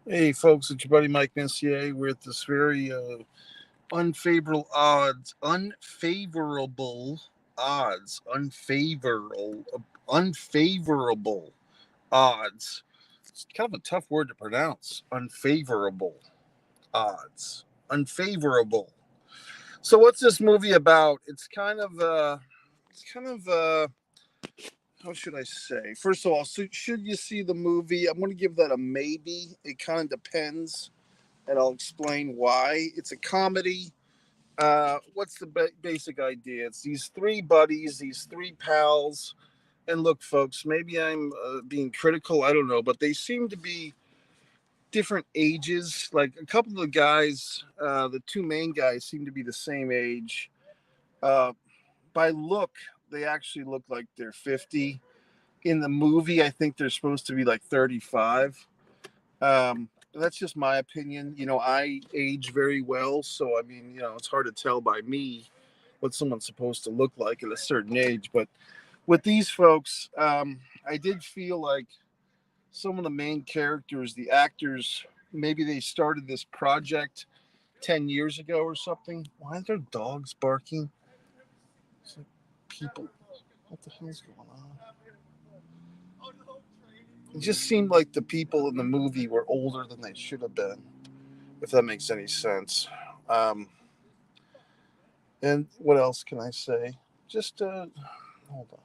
Hey, folks, it's your buddy Mike Messier. We're at this very unfavorable unfavorable odds. It's kind of a tough word to pronounce. Unfavorable odds. Unfavorable. So, what's this movie about? It's kind of how should I say? First of all, should you see the movie? I'm going to give that a maybe. It kind of depends, and I'll explain why. It's a comedy. What's the basic idea? It's these three buddies, these three pals, and look, folks, maybe I'm being critical. I don't know, but they seem to be different ages. Like a couple of the guys, the two main guys seem to be the same age. Uh, by look, they actually look like they're 50. In the movie, I think they're supposed to be like 35. That's just my opinion. I age very well, so I mean, it's hard to tell by me what someone's supposed to look like at a certain age. But with these folks, I did feel like some of the main characters, the actors, maybe they started this project 10 years ago or something. Why are there dogs barking? It's like people. What the hell's going on? It just seemed like the people in the movie were older than they should have been, if that makes any sense. Um, and what else can I say? Just hold on.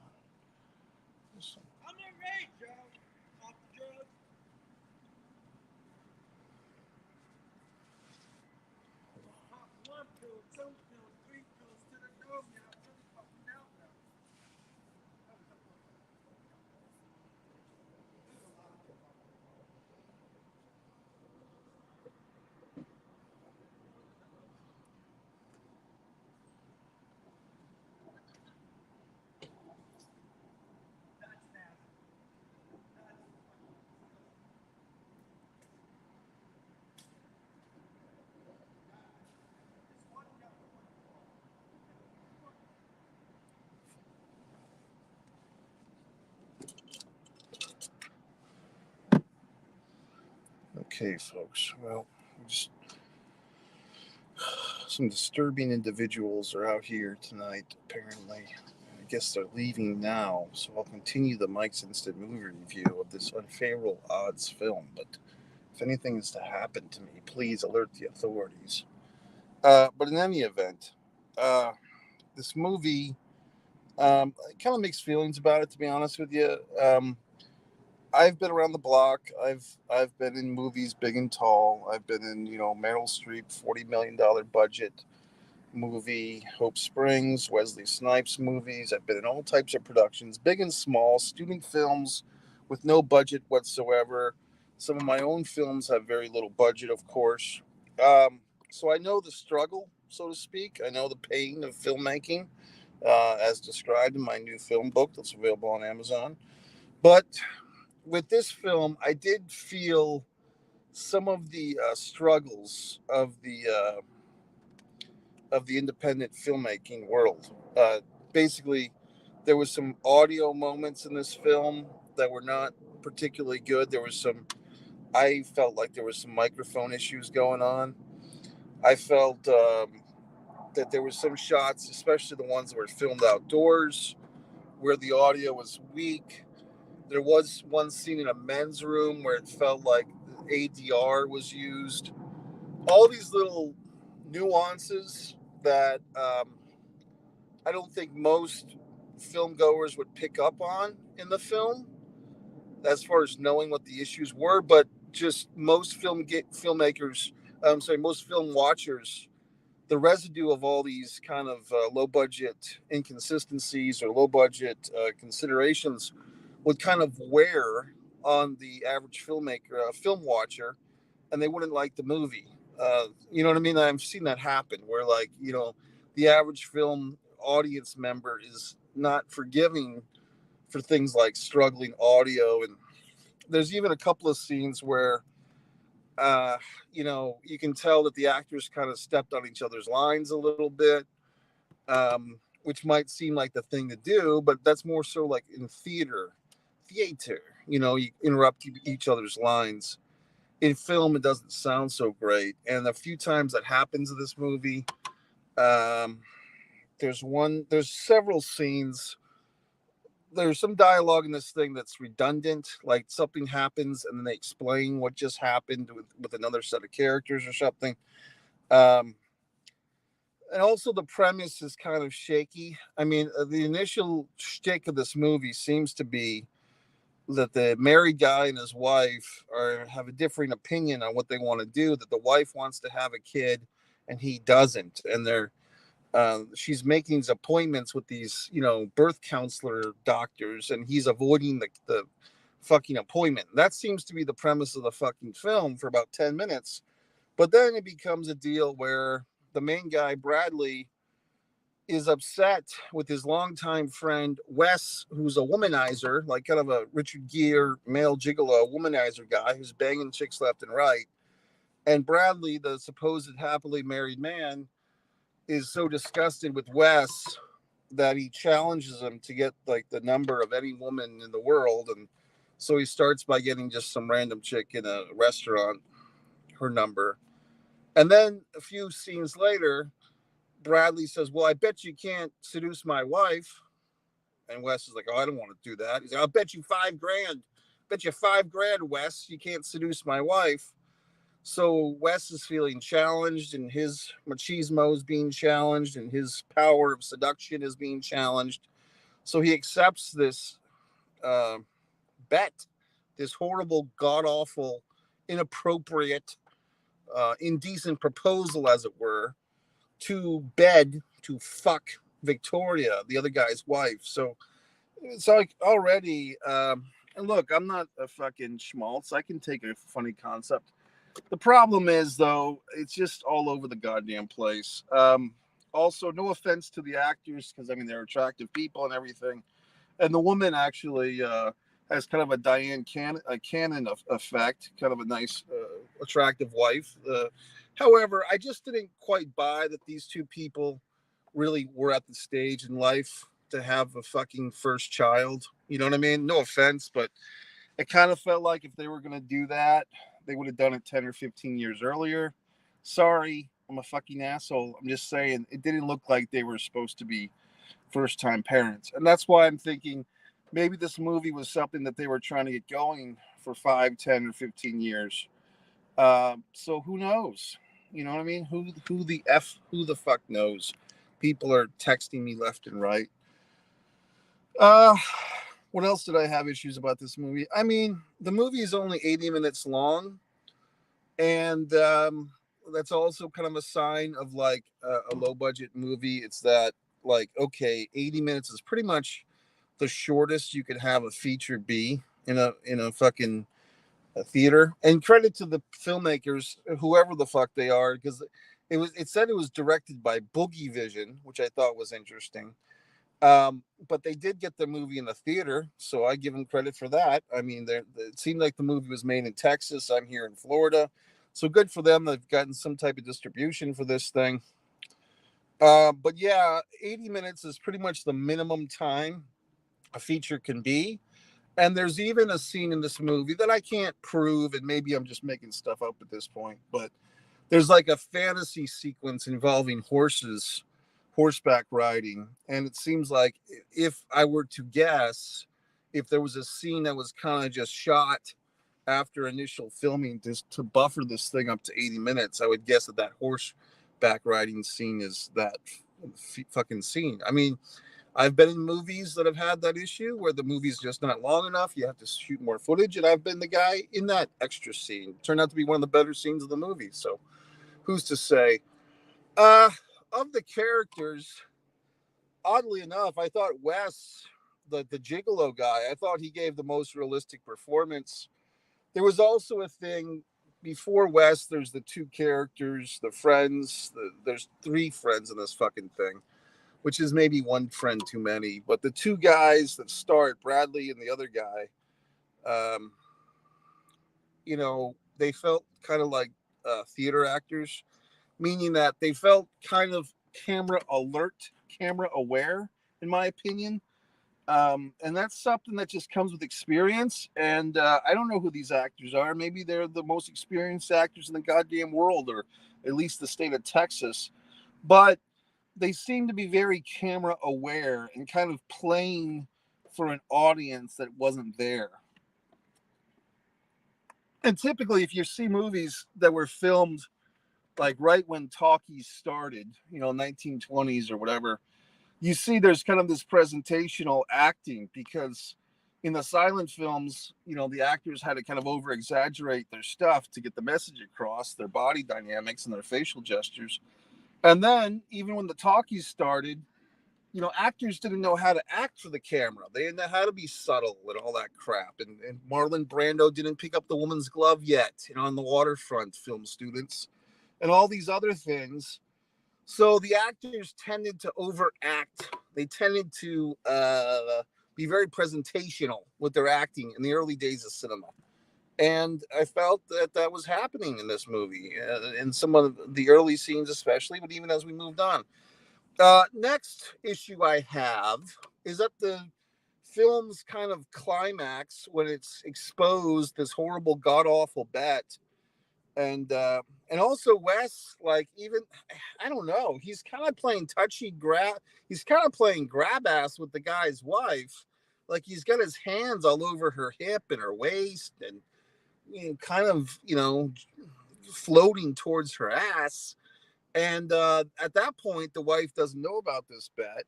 Okay, folks. Well, just some disturbing individuals are out here tonight, apparently. I guess they're leaving now, so I'll continue the Mike's Instant Movie review of this unfavorable odds film. But if anything is to happen to me, please alert the authorities. But in any event, uh, this movie, kind of mixed feelings about it, to be honest with you. I've been around the block. I've been in movies big and tall. I've been in Meryl Streep, $40 million budget movie, Hope Springs, Wesley Snipes movies. I've been in all types of productions, big and small, student films with no budget whatsoever. Some of my own films have very little budget, of course. So I know the struggle, so to speak. I know the pain of filmmaking, as described in my new film book that's available on Amazon. But with this film, I did feel some of the struggles of the independent filmmaking world. Basically, there was some audio moments in this film that were not particularly good. I felt like there was some microphone issues going on. I felt that there were some shots, especially the ones that were filmed outdoors, where the audio was weak. There was one scene in a men's room where it felt like ADR was used. All these little nuances that I don't think most film goers would pick up on in the film, as far as knowing what the issues were. But just most filmmakers, I'm sorry, most film watchers, the residue of all these kind of low budget inconsistencies or low budget considerations would kind of wear on the average film watcher, and they wouldn't like the movie. You know what I mean? I've seen that happen where, like, the average film audience member is not forgiving for things like struggling audio. And there's even a couple of scenes where, you can tell that the actors kind of stepped on each other's lines a little bit, which might seem like the thing to do, but that's more so like in theater. You interrupt each other's lines. in film it doesn't sound so great. And a few times that happens in this movie, um, there's several scenes. There's some dialogue in this thing that's redundant, like something happens and then they explain what just happened with another set of characters or something. Um, and also the premise is kind of shaky. I mean, the initial shtick of this movie seems to be that the married guy and his wife have a differing opinion on what they want to do. That the wife wants to have a kid and he doesn't, and she's making these appointments with these birth counselor doctors, and he's avoiding the fucking appointment. That seems to be the premise of the fucking film for about 10 minutes. But then it becomes a deal where the main guy, Bradley, is upset with his longtime friend, Wes, who's a womanizer, like kind of a Richard Gere male gigolo womanizer guy who's banging chicks left and right. And Bradley, the supposed happily married man, is so disgusted with Wes that he challenges him to get like the number of any woman in the world. And so he starts by getting just some random chick in a restaurant, her number. And then a few scenes later, Bradley says, "Well, I bet you can't seduce my wife." And Wes is like, "Oh, I don't want to do that." He's like, "I'll bet you $5,000. Bet you $5,000, Wes. You can't seduce my wife." So Wes is feeling challenged, and his machismo is being challenged, and his power of seduction is being challenged. So he accepts this uh, bet, this horrible, god awful, inappropriate, indecent proposal, as it were, to bed to fuck Victoria, the other guy's wife. So it's like already. And look, I'm not a fucking schmaltz. I can take a funny concept. The problem is, though, it's just all over the goddamn place. Also, no offense to the actors, because I mean they're attractive people and everything, and the woman actually has kind of a Cannon effect, kind of a nice, attractive wife. However, I just didn't quite buy that these two people really were at the stage in life to have a fucking first child. You know what I mean? No offense, but it kind of felt like if they were going to do that, they would have done it 10 or 15 years earlier. Sorry, I'm a fucking asshole. I'm just saying it didn't look like they were supposed to be first time parents. And that's why I'm thinking maybe this movie was something that they were trying to get going for 5, 10, or 15 years. So who knows? You know what I mean? Who the fuck knows? People are texting me left and right. Uh, what else did I have issues about this movie? I mean, the movie is only 80 minutes long, and that's also kind of a sign of like a low budget movie. It's that, like, okay, 80 minutes is pretty much the shortest you could have a feature be in a fucking theater. And credit to the filmmakers, whoever the fuck they are, because it said it was directed by Boogie Vision, which I thought was interesting. But they did get the movie in the theater, so I give them credit for that. I mean, it seemed like the movie was made in Texas. I'm here in Florida, so good for them. They've gotten some type of distribution for this thing. But yeah, 80 minutes is pretty much the minimum time a feature can be. And there's even a scene in this movie that I can't prove, and maybe I'm just making stuff up at this point, but there's like a fantasy sequence involving horses, horseback riding. And it seems like, if I were to guess, if there was a scene that was kind of just shot after initial filming to buffer this thing up to 80 minutes, I would guess that horseback riding scene is that fucking scene. I mean, I've been in movies that have had that issue where the movie's just not long enough. You have to shoot more footage, and I've been the guy in that extra scene. It turned out to be one of the better scenes of the movie. So who's to say? Uh, of the characters, oddly enough, I thought Wes, the gigolo guy, I thought he gave the most realistic performance. There was also a thing before Wes. There's the two characters, the friends. There's three friends in this fucking thing, which is maybe one friend too many. But the two guys that start, Bradley and the other guy, um, they felt kind of like theater actors, meaning that they felt kind of camera alert, camera aware, in my opinion. And that's something that just comes with experience. And I don't know who these actors are. Maybe they're the most experienced actors in the goddamn world, or at least the state of Texas. But they seem to be very camera aware and kind of playing for an audience that wasn't there. And typically, if you see movies that were filmed like right when talkies started, 1920s or whatever, you see there's kind of this presentational acting, because in the silent films, the actors had to kind of over exaggerate their stuff to get the message across, their body dynamics and their facial gestures. And then even when the talkies started, actors didn't know how to act for the camera. They didn't know how to be subtle and all that crap. And Marlon Brando didn't pick up the woman's glove yet, on the waterfront, film students, and all these other things. So the actors tended to overact. They tended to be very presentational with their acting in the early days of cinema. And I felt that was happening in this movie, in some of the early scenes especially, but even as we moved on. Next issue I have is at the film's kind of climax, when it's exposed this horrible, god-awful bet. And also Wes, like, even, I don't know, he's kind of playing he's kind of playing grab ass with the guy's wife. Like, he's got his hands all over her hip and her waist, and kind of floating towards her ass. And at that point, the wife doesn't know about this bet,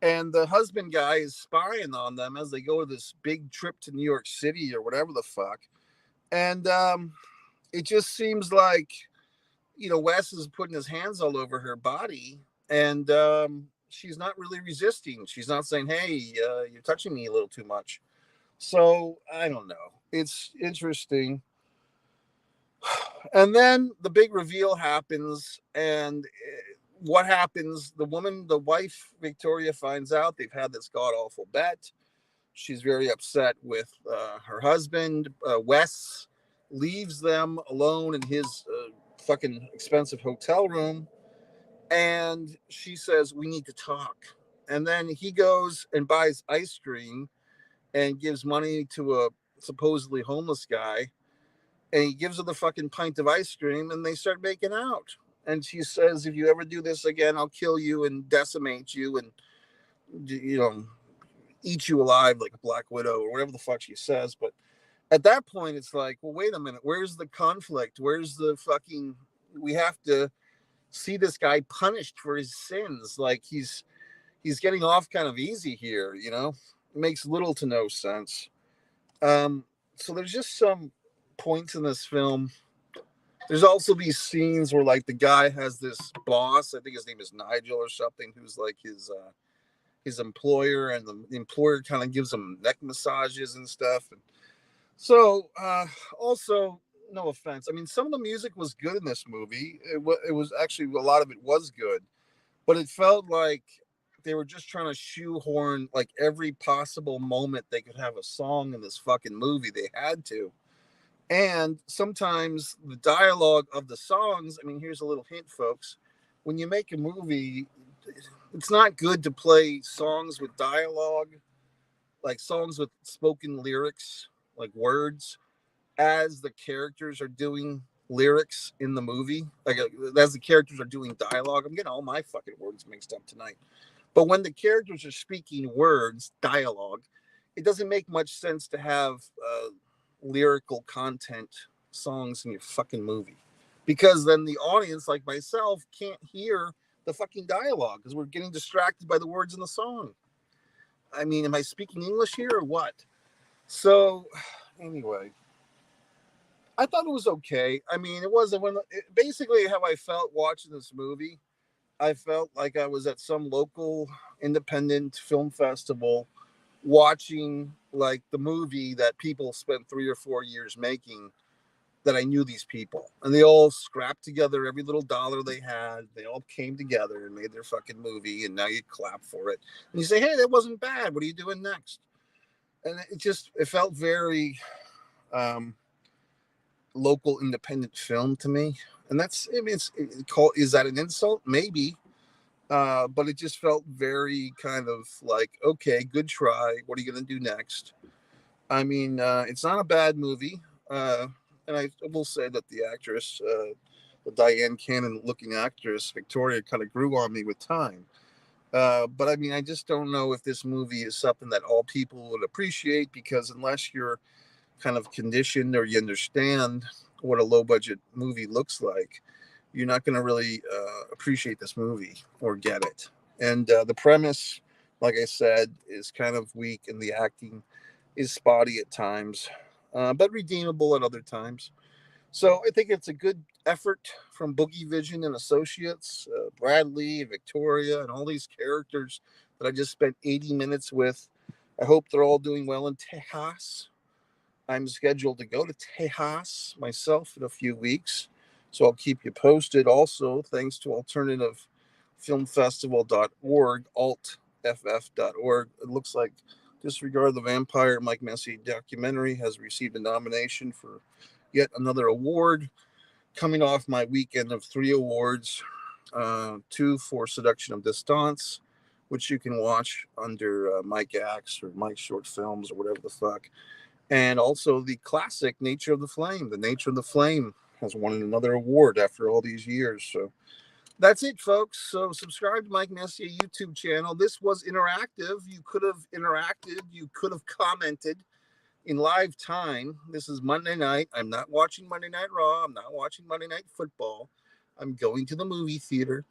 and the husband guy is spying on them as they go to this big trip to New York City or whatever the fuck. And it just seems like, Wes is putting his hands all over her body, and she's not really resisting. She's not saying, "Hey, you're touching me a little too much." So I don't know. It's interesting. And then the big reveal happens, and what happens? The wife, Victoria, finds out they've had this god awful bet. She's very upset with her husband. Wes leaves them alone in his fucking expensive hotel room, and she says, "We need to talk." And then he goes and buys ice cream and gives money to a supposedly homeless guy, and he gives her the fucking pint of ice cream, and they start making out. And she says, "If you ever do this again, I'll kill you and decimate you and, eat you alive like a black widow," or whatever the fuck she says. But at that point, it's like, well, wait a minute. Where's the conflict? Where's the fucking, we have to see this guy punished for his sins. Like, he's getting off kind of easy here, It makes little to no sense. So there's just some points in this film. There's also these scenes where, like, the guy has this boss, I think his name is Nigel or something, who's like his employer, and the employer kind of gives him neck massages and stuff. And so, also, no offense, I mean, some of the music was good in this movie. It was actually, a lot of it was good, but it felt like they were just trying to shoehorn like every possible moment they could have a song in this fucking movie. They had to. And sometimes the dialogue of the songs, I mean, here's a little hint, folks. When you make a movie, it's not good to play songs with dialogue, like songs with spoken lyrics, like words, as the characters are doing lyrics in the movie. Like, as the characters are doing dialogue. I'm getting all my fucking words mixed up tonight. But when the characters are speaking words, dialogue, it doesn't make much sense to have lyrical content songs in your fucking movie, because then the audience, like myself, can't hear the fucking dialogue because we're getting distracted by the words in the song. I mean, am I speaking English here or what? So anyway, I thought it was okay. I mean, it wasn't basically how I felt watching this movie. I felt like I was at some local independent film festival watching like the movie that people spent 3 or 4 years making, that I knew these people, and they all scrapped together every little dollar they had. They all came together and made their fucking movie, and now you clap for it and you say, "Hey, that wasn't bad. What are you doing next?" And it felt very local independent film to me. And that's, I mean, is that an insult? Maybe. But it just felt very kind of like, okay, good try. What are you going to do next? I mean, it's not a bad movie. Uh, and I will say that the actress, the Diane Cannon looking actress, Victoria, kind of grew on me with time. But I mean, I just don't know if this movie is something that all people would appreciate, because unless you're kind of conditioned or you understand what a low budget movie looks like, you're not going to really appreciate this movie or get it. And the premise, like I said, is kind of weak, and the acting is spotty at times, but redeemable at other times. So I think it's a good effort from Boogie Vision and Associates, Bradley, Victoria, and all these characters that I just spent 80 minutes with. I hope they're all doing well in Tejas. I'm scheduled to go to Tejas myself in a few weeks, so I'll keep you posted. Also, thanks to alternativefilmfestival.org, altff.org. It looks like Disregard the Vampire, Mike Messier documentary has received a nomination for yet another award, coming off my weekend of 3 awards, 2 for Seduction of Distance, which you can watch under Mike Axe or Mike Short Films or whatever the fuck, and also the classic Nature of the Flame. The Nature of the Flame has won another award after all these years. So that's it, folks. So subscribe to Mike Messier YouTube channel. This was interactive. You could have interacted. You could have commented in live time. This is Monday night. I'm not watching Monday Night Raw. I'm not watching Monday Night Football. I'm going to the movie theater.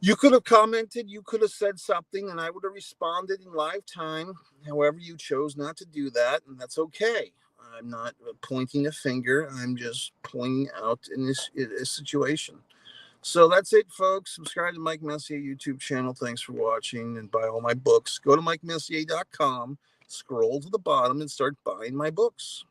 You could have commented, you could have said something, and I would have responded in live time. However, you chose not to do that, and that's okay. I'm not pointing a finger. I'm just pointing out in this situation. So that's it, folks. Subscribe to Mike Messier YouTube channel. Thanks for watching, and buy all my books. Go to MikeMessier.com, scroll to the bottom, and start buying my books.